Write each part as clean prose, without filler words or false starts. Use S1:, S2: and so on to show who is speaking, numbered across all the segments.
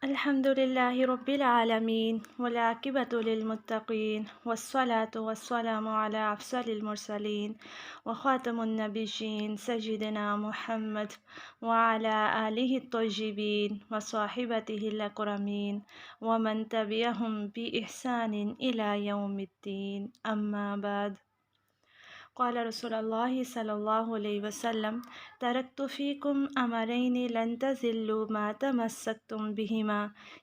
S1: الحمدللہ رب العالمین والعاقبۃ للمتقین والصلاة والسلام علی افضل المرسلین وخاتم النبیین سیدنا محمد وعلی آلہ الطیبین وصحابتہ الاکرمین ومن تبعہم بإحسان الی یوم الدین اما بعد۔ قال رسول اللہ صلی اللہ علیہ وسلم ترکت فیکم امرین لن تضلوا ما تمسکتم بہما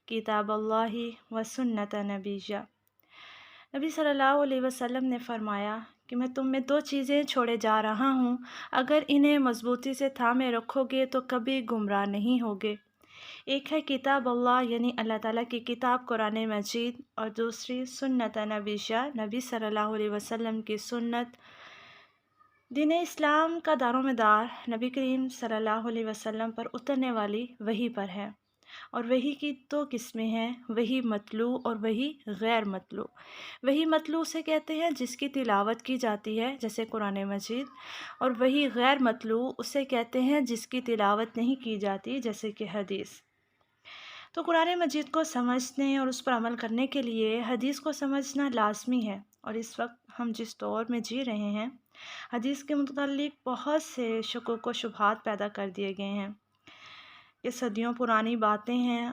S1: کتاب اللہ و سنت نبیہ۔ نبی صلی اللہ علیہ وسلم نے فرمایا کہ میں تم میں دو چیزیں چھوڑے جا رہا ہوں، اگر انہیں مضبوطی سے تھامے رکھو گے تو کبھی گمراہ نہیں ہوگے۔ ایک ہے کتاب اللہ یعنی اللہ تعالیٰ کی کتاب قرآن مجید، اور دوسری سنت نبیہ نبی صلی اللہ علیہ وسلم کی سنت۔ دین اسلام کا دار و مدار نبی کریم صلی اللہ علیہ وسلم پر اترنے والی وحی پر ہے، اور وحی کی دو قسمیں ہیں، وحی مطلوع اور وحی غیر مطلوع۔ وحی مطلوع سے کہتے ہیں جس کی تلاوت کی جاتی ہے جیسے قرآن مجید، اور وحی غیر مطلوع اسے کہتے ہیں جس کی تلاوت نہیں کی جاتی جیسے کہ حدیث۔ تو قرآن مجید کو سمجھنے اور اس پر عمل کرنے کے لیے حدیث کو سمجھنا لازمی ہے، اور اس وقت ہم جس دور میں جی رہے ہیں حدیث کے متعلق بہت سے شکوک و شبہات پیدا کر دیے گئے ہیں۔ یہ صدیوں پرانی باتیں ہیں،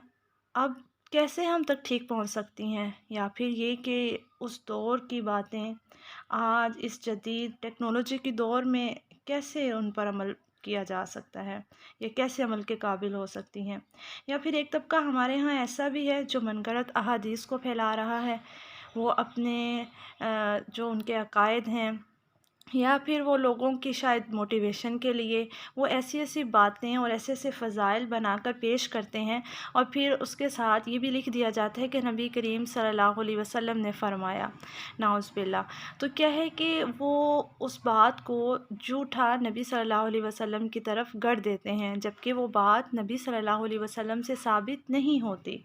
S1: اب کیسے ہم تک ٹھیک پہنچ سکتی ہیں، یا پھر یہ کہ اس دور کی باتیں آج اس جدید ٹیکنالوجی کی دور میں کیسے ان پر عمل کیا جا سکتا ہے، یا کیسے عمل کے قابل ہو سکتی ہیں۔ یا پھر ایک طبقہ ہمارے ہاں ایسا بھی ہے جو من گھڑت احادیث کو پھیلا رہا ہے، وہ اپنے جو ان کے عقائد ہیں یا پھر وہ لوگوں کی شاید موٹیویشن کے لیے وہ ایسی ایسی باتیں اور ایسے ایسے فضائل بنا کر پیش کرتے ہیں، اور پھر اس کے ساتھ یہ بھی لکھ دیا جاتا ہے کہ نبی کریم صلی اللہ علیہ وسلم نے فرمایا، نعوذ باللہ۔ تو کیا ہے کہ وہ اس بات کو جھوٹا نبی صلی اللہ علیہ وسلم کی طرف گڑھ دیتے ہیں، جبکہ وہ بات نبی صلی اللہ علیہ وسلم سے ثابت نہیں ہوتی۔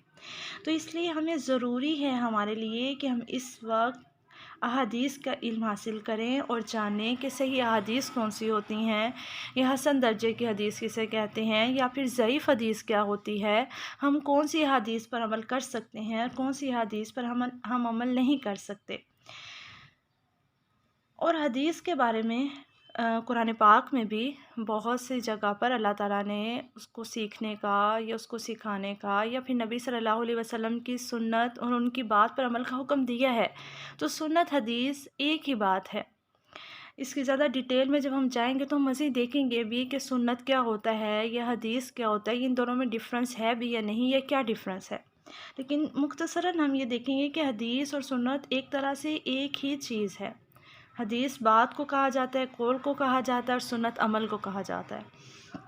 S1: تو اس لیے ہمیں ضروری ہے ہمارے لیے کہ ہم اس وقت احادیث کا علم حاصل کریں اور جانیں کہ صحیح احادیث کون سی ہوتی ہیں، یا حسن درجے کی حدیث کسے کہتے ہیں، یا پھر ضعیف حدیث کیا ہوتی ہے، ہم کون سی احادیث پر عمل کر سکتے ہیں اور کون سی احادیث پر ہم عمل نہیں کر سکتے۔ اور حدیث کے بارے میں قرآن پاک میں بھی بہت سی جگہ پر اللہ تعالیٰ نے اس کو سیکھنے کا یا اس کو سکھانے کا یا پھر نبی صلی اللہ علیہ وسلم کی سنت اور ان کی بات پر عمل کا حکم دیا ہے۔ تو سنت حدیث ایک ہی بات ہے۔ اس کی زیادہ ڈیٹیل میں جب ہم جائیں گے تو ہم مزید دیکھیں گے بھی کہ سنت کیا ہوتا ہے یا حدیث کیا ہوتا ہے، ان دونوں میں ڈفرینس ہے بھی یا نہیں، یا کیا ڈفرینس ہے۔ لیکن مختصراً ہم یہ دیکھیں گے کہ حدیث اور سنت ایک طرح سے ایک ہی چیز ہے۔ حدیث بات کو کہا جاتا ہے، قول کو کہا جاتا ہے، اور سنت عمل کو کہا جاتا ہے۔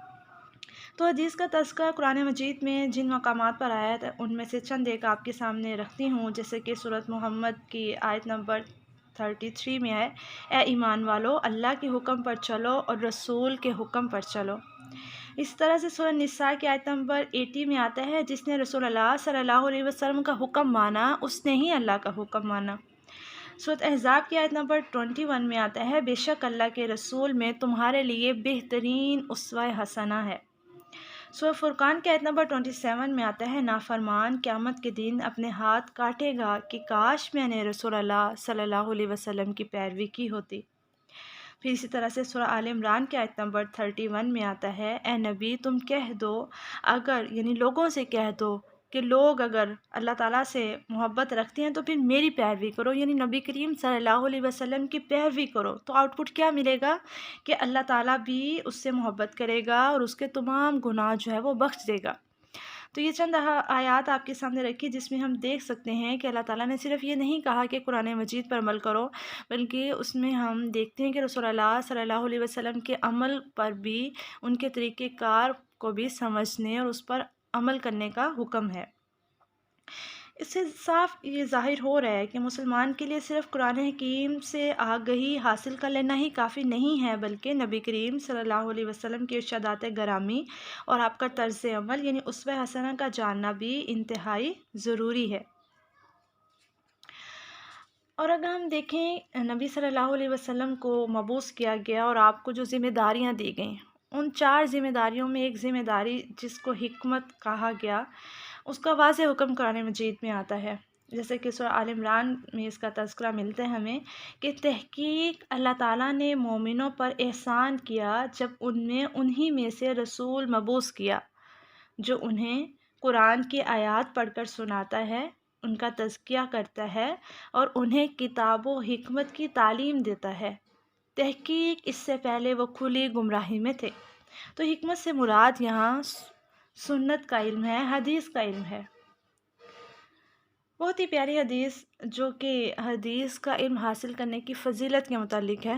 S1: تو حدیث کا تذکرہ قرآن مجید میں جن مقامات پر آیا ہے ان میں سے چند ایک آپ کے سامنے رکھتی ہوں، جیسے کہ سورۃ محمد کی آیت نمبر 33 میں ہے، اے ایمان والو اللہ کے حکم پر چلو اور رسول کے حکم پر چلو۔ اس طرح سے سورۃ نساء کی آیت نمبر 80 میں آتا ہے، جس نے رسول اللہ صلی اللہ علیہ وسلم کا حکم مانا اس نے ہی اللہ کا حکم مانا۔ سورۃ احزاب کی آیت نمبر 21 میں آتا ہے، بے شک اللہ کے رسول میں تمہارے لیے بہترین اسوہ حسنہ ہے۔ سورۃ فرقان کی آیت نمبر 27 میں آتا ہے، نافرمان قیامت کے دن اپنے ہاتھ کاٹے گا کہ کاش میں نے رسول اللہ صلی اللہ علیہ وسلم کی پیروی کی ہوتی۔ پھر اسی طرح سے سورہ آل عمران کی آیت نمبر 31 میں آتا ہے، اے نبی تم کہہ دو، اگر یعنی لوگوں سے کہہ دو کہ لوگ اگر اللہ تعالیٰ سے محبت رکھتے ہیں تو پھر میری پیروی کرو، یعنی نبی کریم صلی اللہ علیہ وسلم کی پیروی کرو۔ تو آؤٹ پٹ کیا ملے گا کہ اللہ تعالیٰ بھی اس سے محبت کرے گا اور اس کے تمام گناہ جو ہے وہ بخش دے گا۔ تو یہ چند آیات آپ کے سامنے رکھی جس میں ہم دیکھ سکتے ہیں کہ اللہ تعالیٰ نے صرف یہ نہیں کہا کہ قرآن مجید پر عمل کرو، بلکہ اس میں ہم دیکھتے ہیں کہ رسول اللہ صلی اللہ علیہ وسلم کے عمل پر بھی، ان کے طریقہ کار کو بھی سمجھنے اور اس پر عمل کرنے کا حکم ہے۔ اس سے صاف یہ ظاہر ہو رہا ہے کہ مسلمان کے لیے صرف قرآن حکیم سے آگہی حاصل کر لینا ہی کافی نہیں ہے، بلکہ نبی کریم صلی اللہ علیہ وسلم کے ارشادات گرامی اور آپ کا طرز عمل یعنی اسوہ حسنہ کا جاننا بھی انتہائی ضروری ہے۔ اور اگر ہم دیکھیں نبی صلی اللہ علیہ وسلم کو مبعوث کیا گیا اور آپ کو جو ذمہ داریاں دی گئیں ان 4 ذمہ داریوں میں ایک ذمہ داری جس کو حکمت کہا گیا، اس کا واضح حکم قرآن مجید میں آتا ہے، جیسے کہ سورہ آل عمران میں اس کا تذکرہ ملتا ہے ہمیں کہ تحقیق اللہ تعالیٰ نے مومنوں پر احسان کیا جب انہی میں سے رسول مبعوث کیا جو انہیں قرآن کی آیات پڑھ کر سناتا ہے، ان کا تزکیہ کرتا ہے اور انہیں کتاب و حکمت کی تعلیم دیتا ہے۔ تحقیق اس سے پہلے وہ کھلی گمراہی میں تھے۔ تو حکمت سے مراد یہاں سنت کا علم ہے، حدیث کا علم ہے۔ بہت ہی پیاری حدیث جو کہ حدیث کا علم حاصل کرنے کی فضیلت کے متعلق ہے،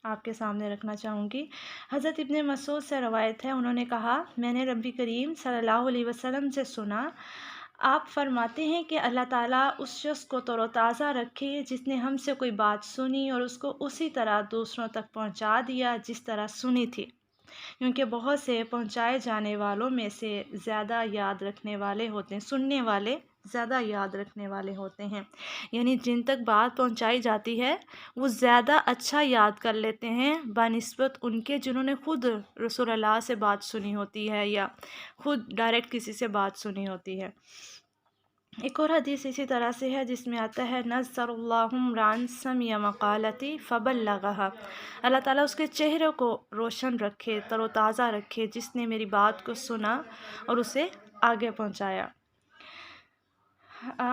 S1: آپ کے سامنے رکھنا چاہوں گی۔ حضرت ابن مسعود سے روایت ہے، انہوں نے کہا، میں نے نبی کریم صلی اللہ علیہ وسلم سے سنا، آپ فرماتے ہیں کہ اللہ تعالیٰ اس شخص کو تر و تازہ رکھے جس نے ہم سے کوئی بات سنی اور اس کو اسی طرح دوسروں تک پہنچا دیا جس طرح سنی تھی، کیونکہ بہت سے پہنچائے جانے والوں میں سے زیادہ یاد رکھنے والے ہوتے ہیں، سننے والے زیادہ یاد رکھنے والے ہوتے ہیں، یعنی جن تک بات پہنچائی جاتی ہے وہ زیادہ اچھا یاد کر لیتے ہیں بنسبت ان کے جنہوں نے خود رسول اللہ سے بات سنی ہوتی ہے یا خود ڈائریکٹ کسی سے بات سنی ہوتی ہے۔ ایک اور حدیث اسی طرح سے ہے جس میں آتا ہے، نَزَّرَ اللَّهُ امْرَأً سَمِعَ مَقَالَتِي فَبَلَّغَهَا، اللہ تعالیٰ اس کے چہرے کو روشن رکھے، تر و تازہ رکھے جس نے میری بات کو سنا اور اسے آگے پہنچایا۔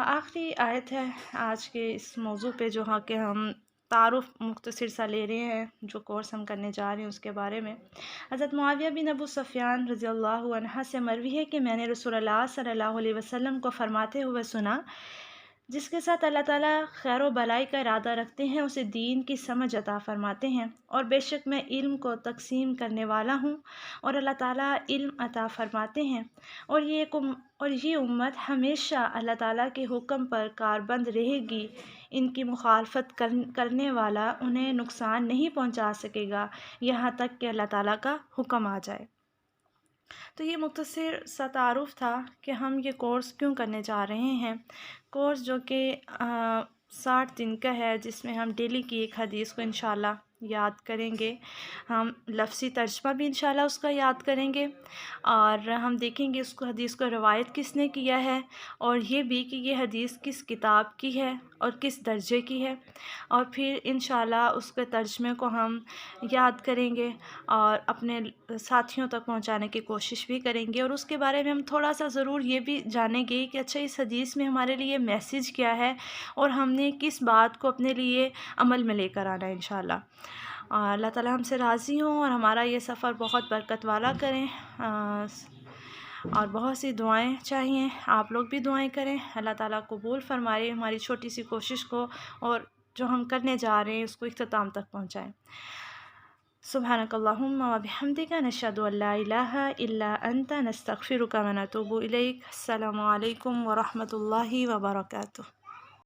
S1: آخری آیت ہے آج کے اس موضوع پہ جو ہاں کہ ہم تعارف مختصر سا لے رہے ہیں، جو کورس ہم کرنے جا رہے ہیں اس کے بارے میں۔ حضرت معاویہ بن ابو سفیان رضی اللہ عنہ سے مروی ہے کہ میں نے رسول اللہ صلی اللہ علیہ وسلم کو فرماتے ہوئے سنا، جس کے ساتھ اللہ تعالیٰ خیر و بھلائی کا ارادہ رکھتے ہیں اسے دین کی سمجھ عطا فرماتے ہیں، اور بے شک میں علم کو تقسیم کرنے والا ہوں اور اللہ تعالیٰ علم عطا فرماتے ہیں، اور یہ امت ہمیشہ اللہ تعالیٰ کے حکم پر کاربند رہے گی، ان کی مخالفت کرنے والا انہیں نقصان نہیں پہنچا سکے گا یہاں تک کہ اللہ تعالیٰ کا حکم آ جائے۔ تو یہ مختصر سا تعارف تھا کہ ہم یہ کورس کیوں کرنے جا رہے ہیں۔ کورس جو کہ 60 دن کا ہے، جس میں ہم ڈیلی کی ایک حدیث کو انشاءاللہ یاد کریں گے، ہم لفظی ترجمہ بھی انشاءاللہ اس کا یاد کریں گے، اور ہم دیکھیں گے اس کو حدیث کو روایت کس نے کیا ہے، اور یہ بھی کہ یہ حدیث کس کتاب کی ہے اور کس درجے کی ہے، اور پھر انشاءاللہ اس کے ترجمے کو ہم یاد کریں گے اور اپنے ساتھیوں تک پہنچانے کی کوشش بھی کریں گے، اور اس کے بارے میں ہم تھوڑا سا ضرور یہ بھی جانیں گے کہ اچھا اس حدیث میں ہمارے لیے میسیج کیا ہے اور ہم نے کس بات کو اپنے لیے عمل میں لے کر آنا ہے انشاءاللہ۔ اور اللہ تعالیٰ ہم سے راضی ہوں اور ہمارا یہ سفر بہت برکت والا کریں، اور بہت سی دعائیں چاہیے، آپ لوگ بھی دعائیں کریں، اللہ تعالیٰ قبول فرمائے ہماری چھوٹی سی کوشش کو، اور جو ہم کرنے جا رہے ہیں اس کو اختتام تک پہنچائیں۔ سبحانک اللہم و بحمدک، نشہد ان لا الہ الا انت، نستغفرک و نتوب الیک۔ السلام علیکم ورحمۃ اللہ وبرکاتہ۔